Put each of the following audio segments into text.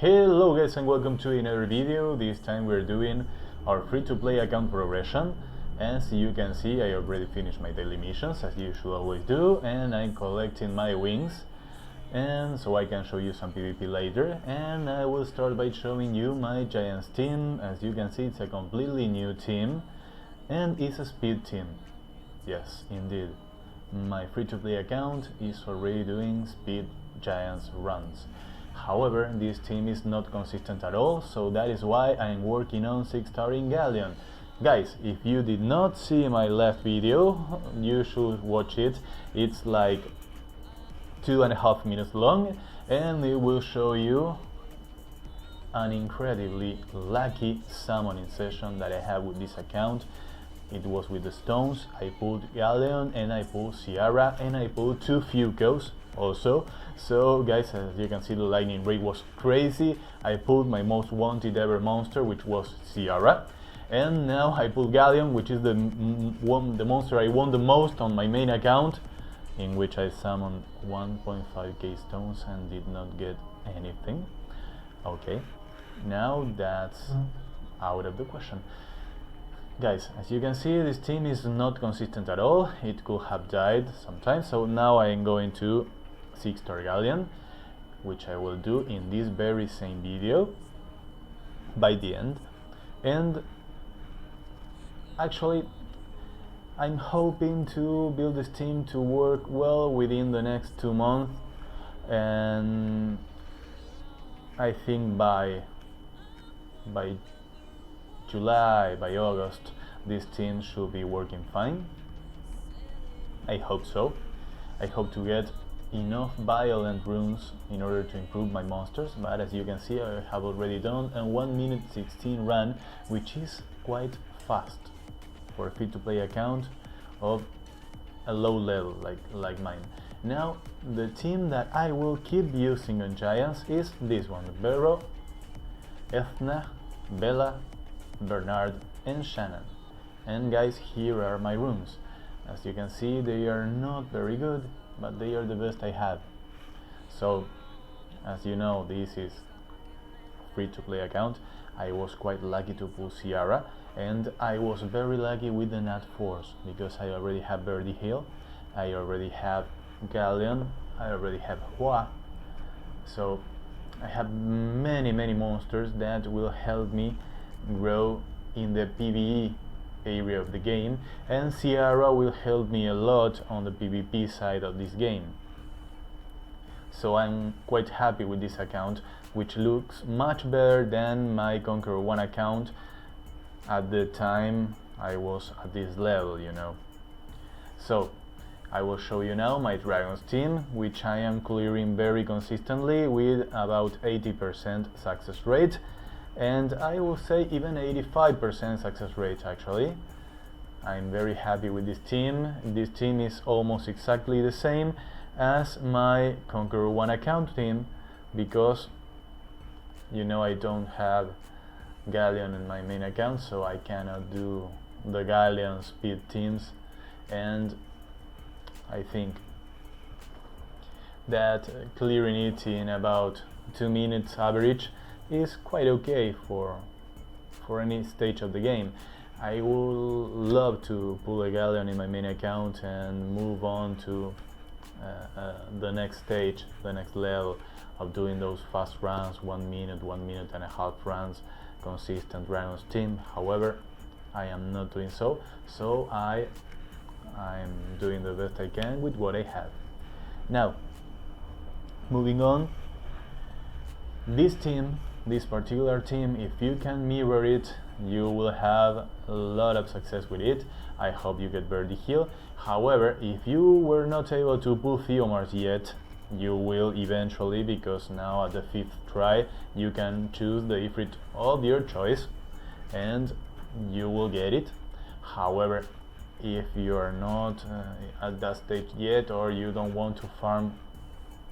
Hello guys and welcome to another video. This time we're doing our free-to-play account progression. As you can see, I already finished my daily missions as you should always do, and I'm collecting my wings, and so I can show you some PvP later. And I will start by showing you my Giants team. As you can see, it's a completely new team and it's a speed team. Yes, indeed. My free-to-play account is already doing speed Giants runs. However, this team is not consistent at all, so that is why I'm working on 6-starring Galleon. Guys, if you did not see my last video, you should watch it. It's like 2.5 minutes long, and it will show you an incredibly lucky summoning session that I have with this account. It was with the stones. I pulled Galleon and I pulled Ciara and I pulled 2 Fucos also. So guys, as you can see, the lightning rate was crazy. I pulled my most wanted ever monster, which was Ciara, and now I pulled Galleon, which is the monster I won the most on my main account, in which I summoned 1.5k stones and did not get anything. Okay, now that's out of the question. Guys, as you can see, this team is not consistent at all. It could have died sometimes, so now I am going to 6-star Galleon, which I will do in this very same video by the end. And actually, I'm hoping to build this team to work well within the next 2 months, and I think by July, by August, this team should be working fine. I hope so. I hope to get enough violent runes in order to improve my monsters, but as you can see, I have already done a 1 minute 16 run, which is quite fast for a free-to-play account of a low level like mine. Now, the team that I will keep using on Giants is this one: Vero, Ethna, Bella, Bernard and Shannon. And guys, here are my runes. As you can see, they are not very good, but they are the best I have. So, as you know, this is free-to-play account. I was quite lucky to pull Ciara, and I was very lucky with the Nat Force, because I already have Birdie Hill, I already have Galleon, I already have Hua. So I have many monsters that will help me grow in the PvE area of the game, and Ciara will help me a lot on the PvP side of this game. So I'm quite happy with this account, which looks much better than my Conqueror 1 account at the time I was at this level, you know. So I will show you now my Dragons team, which I am clearing very consistently with about 80% success rate, and I will say even 85% success rate actually. I'm very happy with this team. This team is almost exactly the same as my Conqueror 1 account team, because you know I don't have Galleon in my main account, so I cannot do the Galleon speed teams, and I think that clearing it in about 2 minutes average is quite okay for any stage of the game. I would love to pull a Galleon in my main account and move on to the next stage, the next level of doing those fast runs, 1 minute, 1.5 runs, consistent Dragons team. However, I am not doing so, so I'm doing the best I can with what I have. Now, moving on, this team, this particular team, if you can mirror it, you will have a lot of success with it. I hope you get Birdie Hill. However, if you were not able to pull Theomars yet, you will eventually, because now at the 5th try you can choose the Ifrit of your choice and you will get it. However, if you are not at that stage yet, or you don't want to farm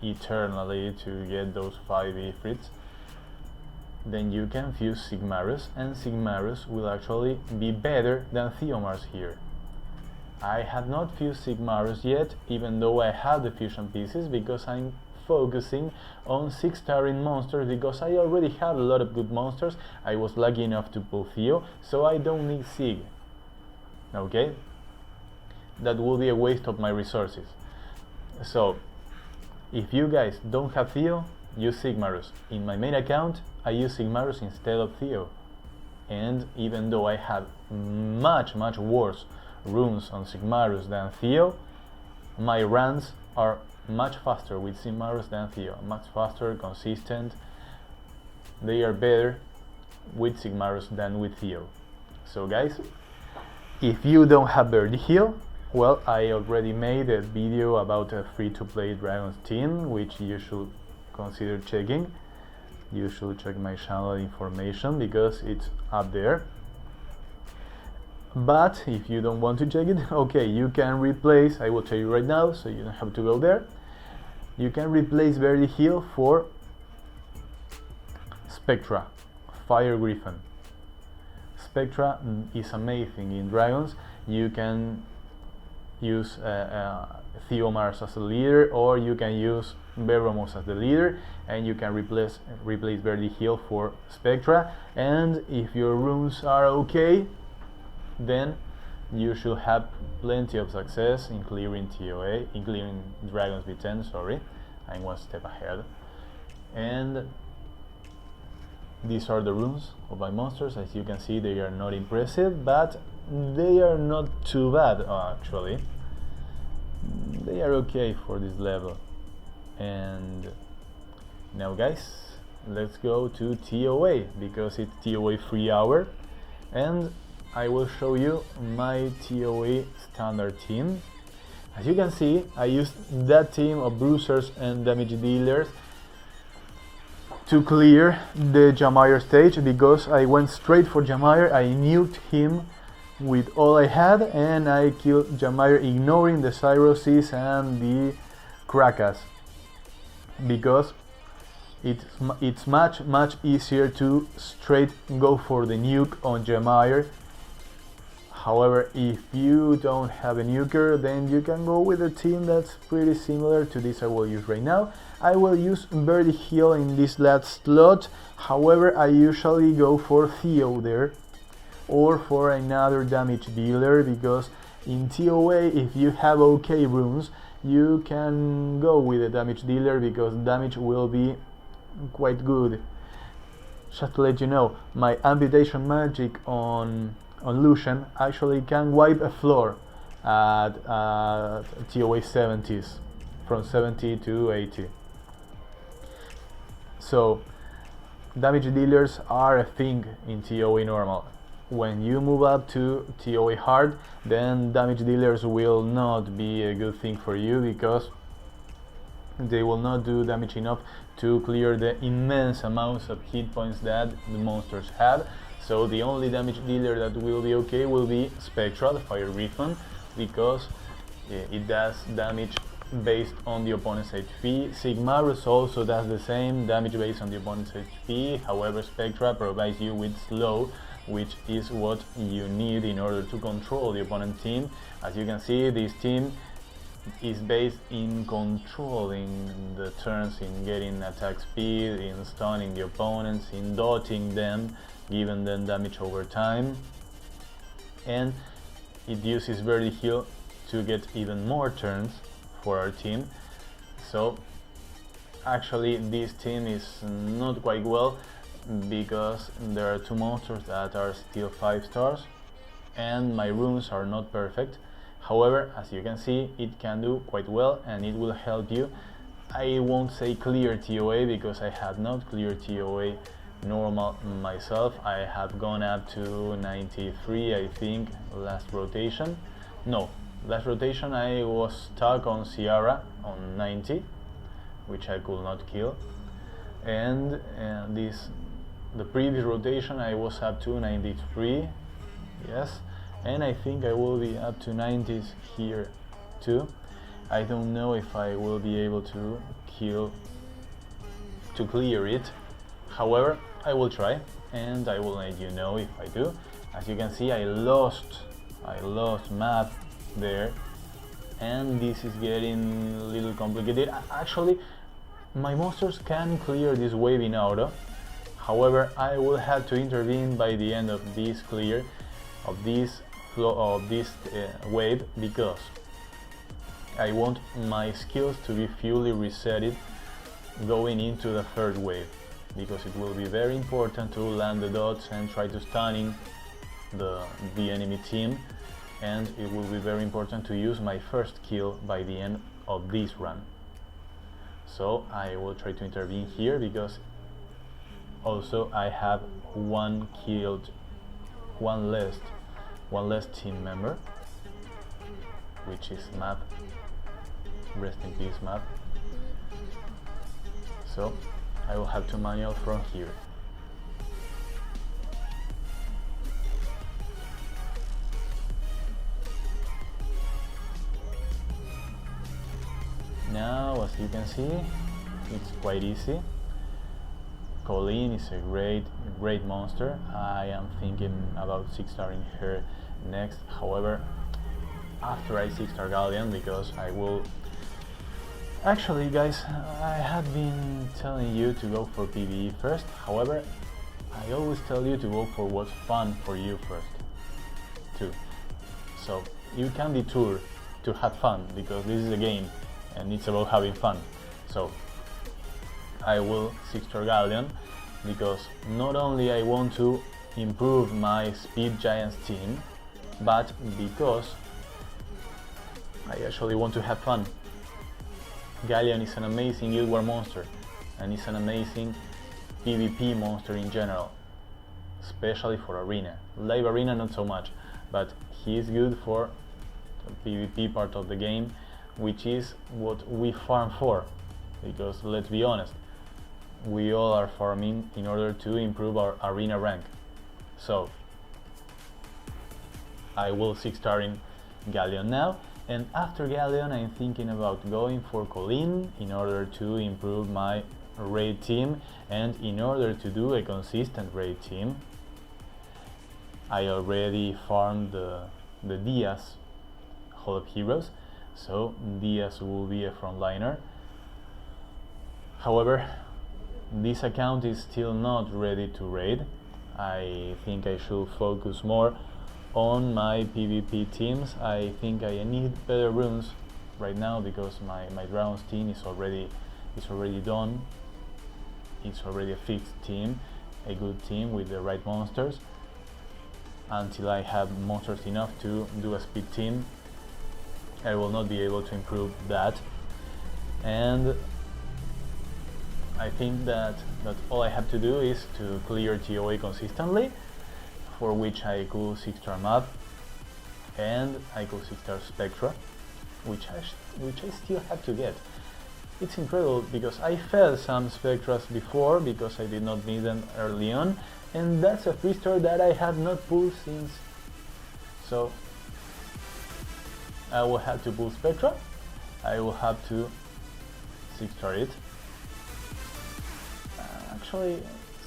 eternally to get those 5 Ifrits, then you can fuse Sigmarus, and Sigmarus will actually be better than Theomars here. I have not fused Sigmarus yet, even though I have the fusion pieces, because I'm focusing on 6-starring monsters because I already had a lot of good monsters. I was lucky enough to pull Theo, so I don't need Sig. Okay? That will be a waste of my resources. So, if you guys don't have Theo, use Sigmarus. In my main account, I use Sigmarus instead of Theo. And even though I have much worse runes on Sigmarus than Theo, my runs are much faster with Sigmarus than Theo. Much faster, consistent. They are better with Sigmarus than with Theo. So guys, if you don't have Birdie Heal, well, I already made a video about a free-to-play Dragons team, which you should consider checking. You should check my channel information because it's up there. But if you don't want to check it, okay, you can replace, I will tell you right now so you don't have to go there. You can replace Birdie Heal for Spectra, Fire Griffin. Spectra is amazing in Dragons. You can use Theomars as a leader, or you can use Beromos as the leader, and you can replace Birdie Heal for Spectra. And if your runes are okay, then you should have plenty of success in clearing TOA, in clearing Dragons B10, sorry, I'm one step ahead. And these are the runes of my monsters. As you can see, they are not impressive, but they are not too bad actually. They are okay for this level. And now guys, let's go to TOA, because it's TOA free hour, and I will show you my TOA standard team. As you can see, I used that team of bruisers and damage dealers to clear the Jamire stage, because I went straight for Jamire. I nuked him with all I had, and I killed Jamire, ignoring the Cyroses and the Krakas, because it's much easier to straight go for the nuke on Jamire. However, if you don't have a nuker, then you can go with a team that's pretty similar to this I will use right now. I will use Birdie Heal in this last slot. However, I usually go for Theo there, or for another damage dealer, because in TOA, if you have okay runes, you can go with a damage dealer, because damage will be quite good. Just to let you know, my amputation magic on Lucian actually can wipe a floor at TOA 70s, from 70 to 80. So damage dealers are a thing in TOA normal. When you move up to TOA hard, then damage dealers will not be a good thing for you, because they will not do damage enough to clear the immense amounts of hit points that the monsters have. So the only damage dealer that will be okay will be Spectra, the Fire Griffin, because it does damage based on the opponent's HP. Sigmarus also does the same, damage based on the opponent's HP. However, Spectra provides you with slow, which is what you need in order to control the opponent team. As you can see, this team is based in controlling the turns, in getting attack speed, in stunning the opponents, in dotting them, giving them damage over time, and it uses Birdie Heal to get even more turns for our team. So actually this team is not quite well, because there are two monsters that are still 5 stars and my runes are not perfect. However, as you can see, it can do quite well and it will help you. I won't say clear TOA, because I had not cleared TOA normal myself. I have gone up to 93, I think, last rotation. No, last rotation I was stuck on Ciara on 90, which I could not kill. And the previous rotation I was up to 93, yes, and I think I will be up to 90s here too. I don't know if I will be able to clear it. However, I will try and I will let you know if I do. As you can see, I lost map there, and this is getting a little complicated. Actually, My monsters can clear this wave in auto. However, I will have to intervene by the end of this clear of this wave, because I want my skills to be fully resetted going into the third wave, because it will be very important to land the dots and try to stunning the enemy team, and it will be very important to use my first kill by the end of this run. So I will try to intervene here, because also I have one less team member, which is Map. Rest in peace, Map. So I will have to manual from here. Now, as you can see, it's quite easy. Colleen is a great monster. I am thinking about 6-starring her next. However, after I 6-star Galleon, because I will... Actually, guys, I have been telling you to go for PvE first. However, I always tell you to go for what's fun for you first, too. So you can detour to have fun, because this is a game and it's about having fun. So I will 6-star Galleon, because not only I want to improve my Speed Giants team, but because I actually want to have fun. Galleon is an amazing Guild War monster, and it's an amazing PvP monster in general, especially for Arena. Live Arena not so much, but he is good for the PvP part of the game, which is what we farm for, because let's be honest, we all are farming in order to improve our Arena rank. So I will 6-starring Galleon now, and after Galleon I'm thinking about going for Colleen in order to improve my raid team, and in order to do a consistent raid team. I already farmed the Diaz Hall of Heroes, so Diaz will be a frontliner. However, this account is still not ready to raid. I think I should focus more on my PvP teams. I think I need better runes right now, because my Dragons team is already done. It's already a fixed team, a good team with the right monsters. Until I have monsters enough to do a speed team, I will not be able to improve that. And I think that all I have to do is to clear TOA consistently, for which I could 6-star Map, and I could 6-star Spectra, which I still have to get. It's incredible, because I failed some Spectras before because I did not need them early on, and that's a 3-star that I have not pulled since. So I will have to pull Spectra. I will have to 6-star it. Actually,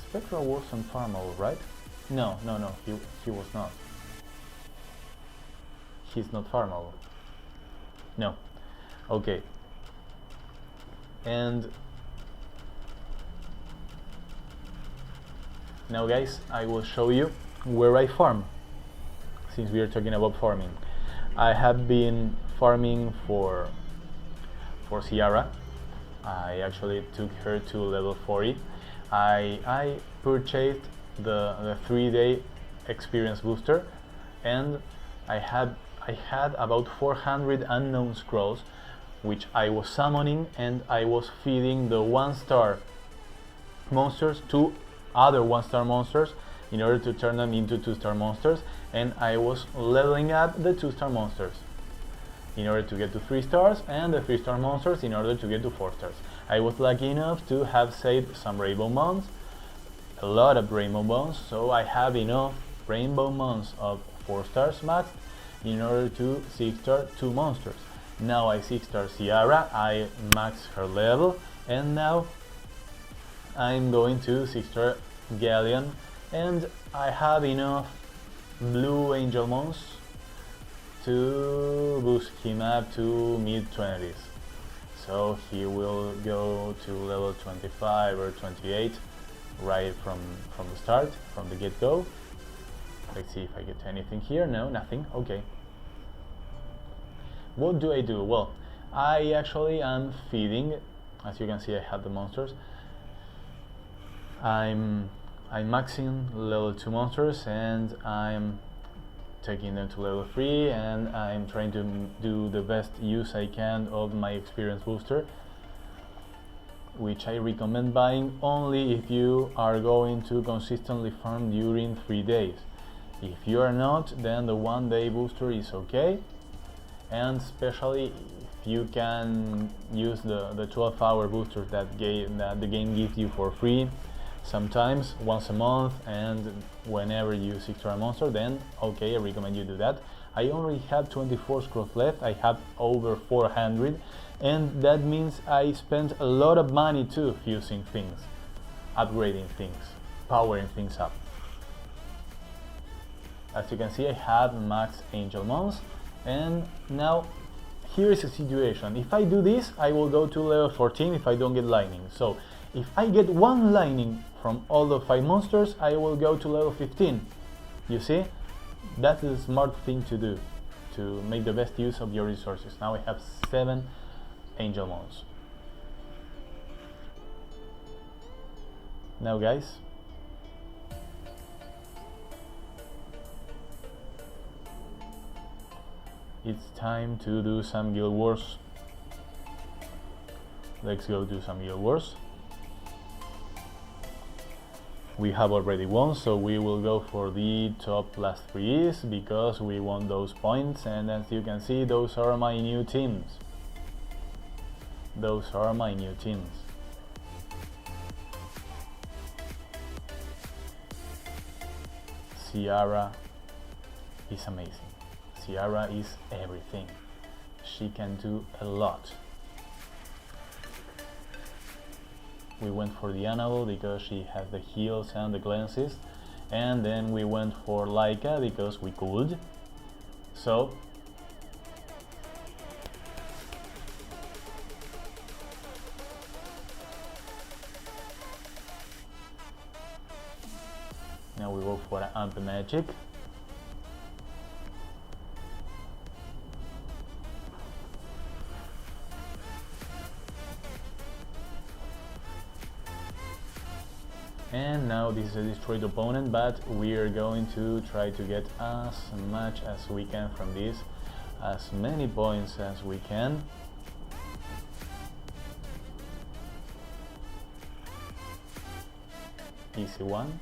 Spectra wasn't farmable, right? No, he was not. He's not farmable. No. Okay. And now, guys, I will show you where I farm, since we are talking about farming. I have been farming for Ciara. I actually took her to level 40. I purchased the 3-day experience booster, and I had about 400 unknown scrolls, which I was summoning, and I was feeding the 1-star monsters to other 1-star monsters in order to turn them into 2-star monsters, and I was leveling up the 2-star monsters in order to get to 3 stars, and the 3-star monsters in order to get to 4 stars. I was lucky enough to have saved some rainbow mons, a lot of rainbow mons, so I have enough rainbow mons of 4 stars maxed in order to 6-star 2 monsters. Now I 6-star Ciara, I max her level, and now I'm going to 6-star Galleon, and I have enough blue angel mons to boost him up to mid-20s. so he will go to level 25 or 28 right from the start, from the get-go. Let's see if I get anything here. No, nothing. Okay. What do I do? Well, I actually am feeding. As you can see, I have the monsters. I'm maxing level 2 monsters, and I'm taking them to level 3, and I'm trying to do the best use I can of my experience booster, which I recommend buying only if you are going to consistently farm during 3 days. If you are not, then the 1-day booster is okay, and especially if you can use the 12-hour boosters that the game gives you for free, sometimes once a month and whenever you seek to a monster, then okay, I recommend you do that. I only have 24 scrolls left. I have over 400, and that means I spent a lot of money too fusing things, upgrading things, powering things up. As you can see, I have max angel mons, and now here is a situation. If I do this, I will go to level 14 if I don't get lightning. So if I get 1 lightning from all the 5 monsters, I will go to level 15. You see? That's a smart thing to do, to make the best use of your resources. Now I have 7 angel mons. Now guys, it's time to do some guild wars. Let's go do some guild wars. We have already won, so we will go for the top last 3 because we won those points, and as you can see, those are my new teams. Those are my new teams. Ciara is amazing. Ciara is everything. She can do a lot. We went for the Annabelle because she has the heals and the glances, and then we went for Laika because we could. So now we go for Amp Magic. And now this is a destroyed opponent, but we are going to try to get as much as we can from this, as many points as we can. Easy one.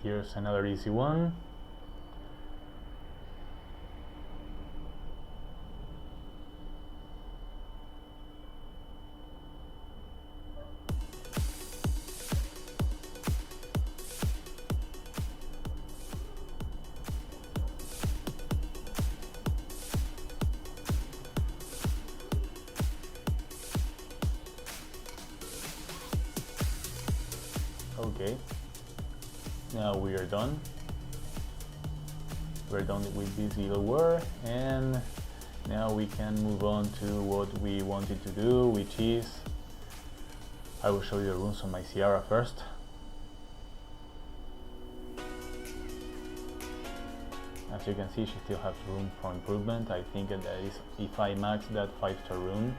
Here's another easy one. Okay. Now we are done. We're done with this guild war, and now we can move on to what we wanted to do, which is I will show you the runes on my Ciara first. As you can see, she still has room for improvement. I think that is, if I max that 5-star rune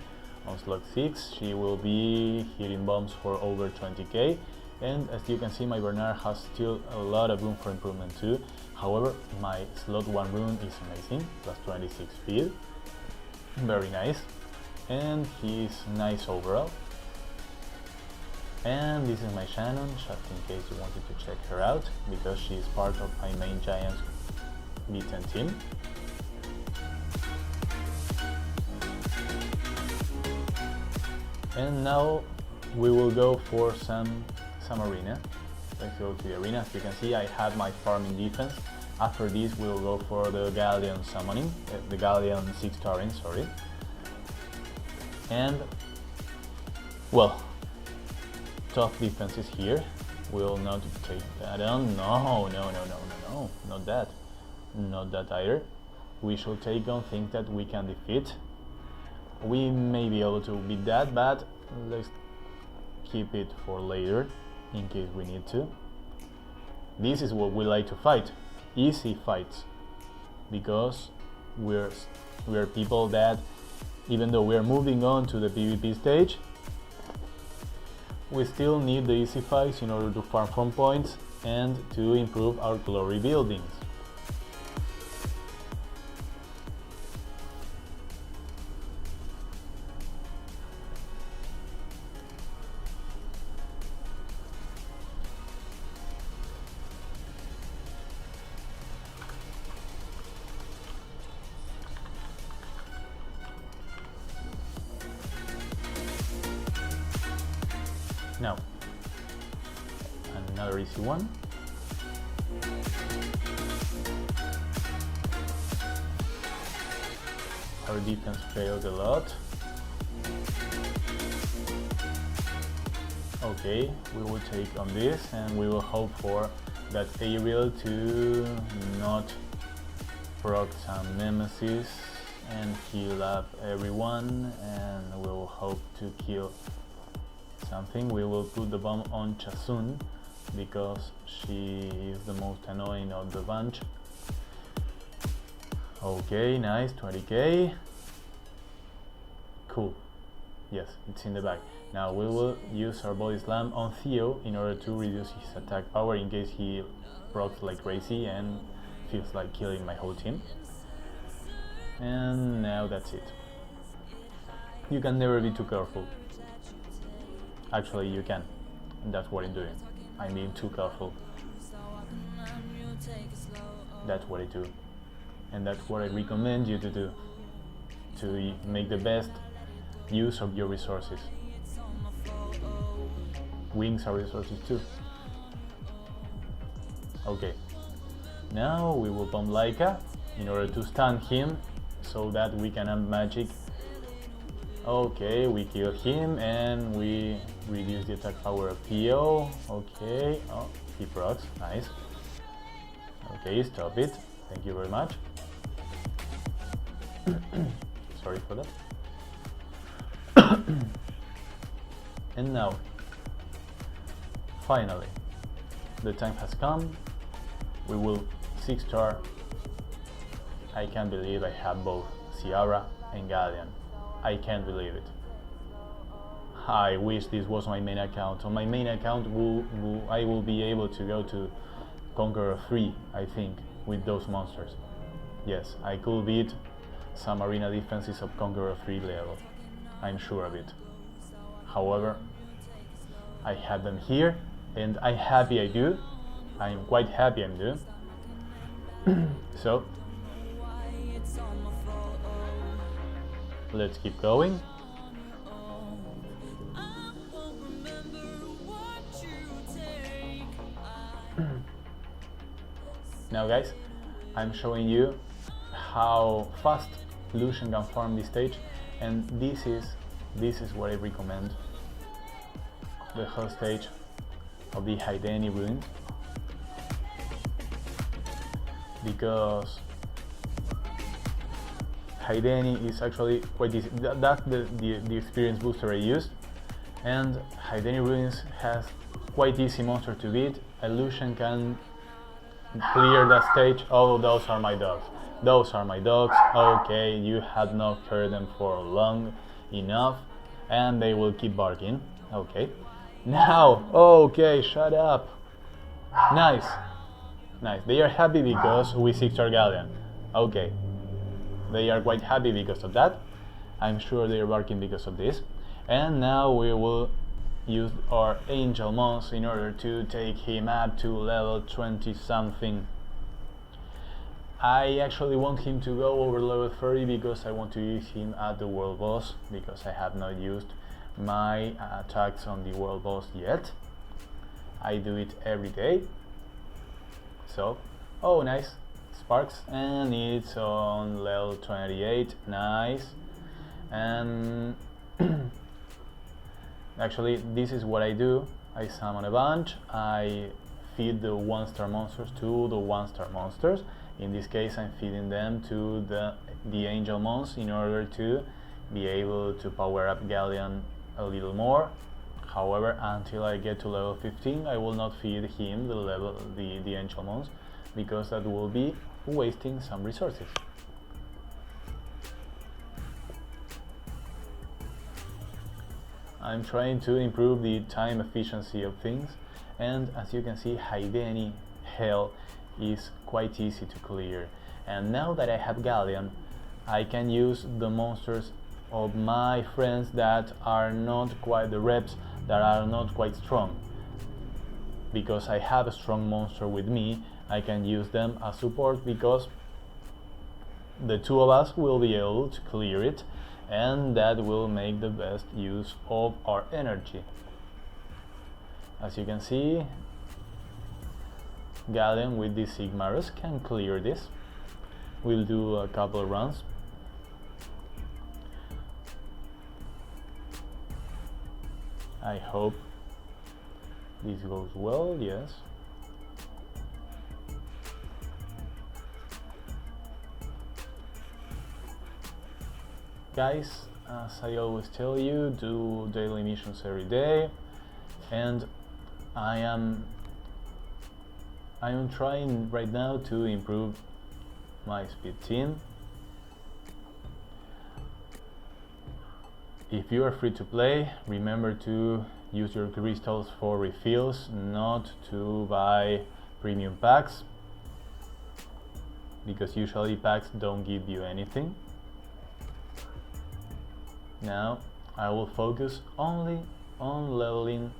on slot 6, she will be hitting bombs for over 20k. And as you can see, my Bernard has still a lot of room for improvement too. However, my slot 1 rune is amazing, plus 26 speed, very nice, and he's nice overall. And this is my Shannon, just in case you wanted to check her out, because she is part of my main Giants B10 team. And now we will go for some arena. Let's go to the arena. As you can see, I have my farming defense. After this we'll go for the Galleon summoning, the Galleon 6-starring, sorry. And well, tough defenses here. We'll not take that on. No, not that. Not that either. We should take on things that we can defeat. We may be able to beat that, but let's keep it for later in case we need to. This is what we like to fight. Easy fights. Because we're people that, even though we're moving on to the PvP stage, we still need the easy fights in order to farm from points and to improve our glory buildings. Now, another easy one. Our defense failed a lot. Okay, we will take on this and we will hope for that Ariel to not proc some nemesis and heal up everyone, and we will hope to kill something. We will put the bomb on Chasun because she is the most annoying of the bunch. Okay, nice, 20k. Cool. Yes, it's in the back. Now we will use our body slam on Theo in order to reduce his attack power in case he procs like crazy and feels like killing my whole team. And now that's it. You can never be too careful. Actually, you can. And that's what I'm doing. I'm being too careful. That's what I do. And that's what I recommend you to do. To make the best use of your resources. Wings are resources too. Okay. Now we will pump Laika in order to stun him so that we can amp magic. Okay, we kill him and we reduce the attack power of Theo. Okay, oh, he procs, nice. Okay, stop it. Thank you very much. Sorry for that. And now, finally, the time has come. We will 6-star. I can't believe I have both Ciara and Galleon. I can't believe it. I wish this was my main account. On my main account, I will be able to go to Conqueror 3, I think, with those monsters. Yes, I could beat some arena defenses of Conqueror 3 level. I'm sure of it. However, I have them here, and I'm happy I do. I'm quite happy I do. So, let's keep going. Now guys, I'm showing you how fast Lucian can farm this stage, and this is what I recommend. The whole stage of the Haideni ruins, because Haideni is actually quite easy. That's the experience booster I used, and Haideni ruins has quite easy monster to beat. Lucian can clear that stage. Oh, those are my dogs. Those are my dogs. Okay, you had not heard them for long enough, and they will keep barking. Okay. Now, okay, shut up. Nice. Nice. They are happy because we 6-star Galleon. Okay. They are quite happy because of that. I'm sure they are barking because of this. And now we will use our Angel Mons in order to take him up to level 20 something. I actually want him to go over level 30 because I want to use him at the world boss, because I have not used my attacks on the world boss yet. I do it every day. So, oh nice, sparks, and it's on level 28. Nice. And actually, this is what I do. I summon a bunch, I feed the 1-star monsters to the 1-star monsters. In this case, I'm feeding them to the angel mons in order to be able to power up Galleon a little more. However, until I get to level 15, I will not feed him the angel mons, because that will be wasting some resources. I'm trying to improve the time efficiency of things, and as you can see, Haideni Hell is quite easy to clear. And now that I have Galleon, I can use the monsters of my friends that are not quite the reps, that are not quite strong. Because I have a strong monster with me, I can use them as support, because the two of us will be able to clear it, and that will make the best use of our energy. As you can see, Galleon with the Sigmarus can clear this. We'll do a couple of runs. I hope this goes well, yes. Guys, as I always tell you, do daily missions every day, and I am trying right now to improve my speed team. If you are free to play, remember to use your crystals for refills, not to buy premium packs, because usually packs don't give you anything. Now I will focus only on leveling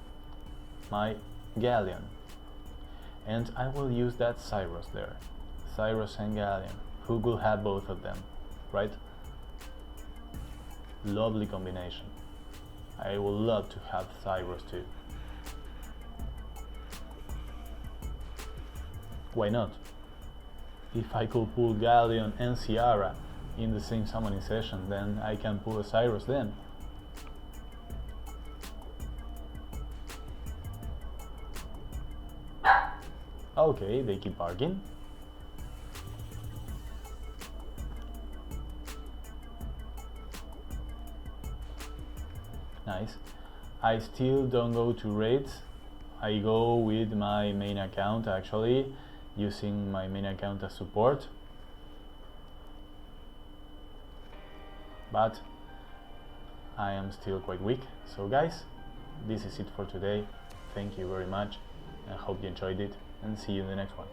my Galleon, and I will use that Cyrus there. Cyrus and Galleon. Who could have both of them, right? Lovely combination. I would love to have Cyrus too. Why not? If I could pull Galleon and Ciara in the same summoning session, then I can pull a Cyrus then. Okay, they keep barking. Nice. I still don't go to raids. I go with my main account, actually, using my main account as support. But I am still quite weak. So guys, this is it for today. Thank you very much, and hope you enjoyed it, and see you in the next one.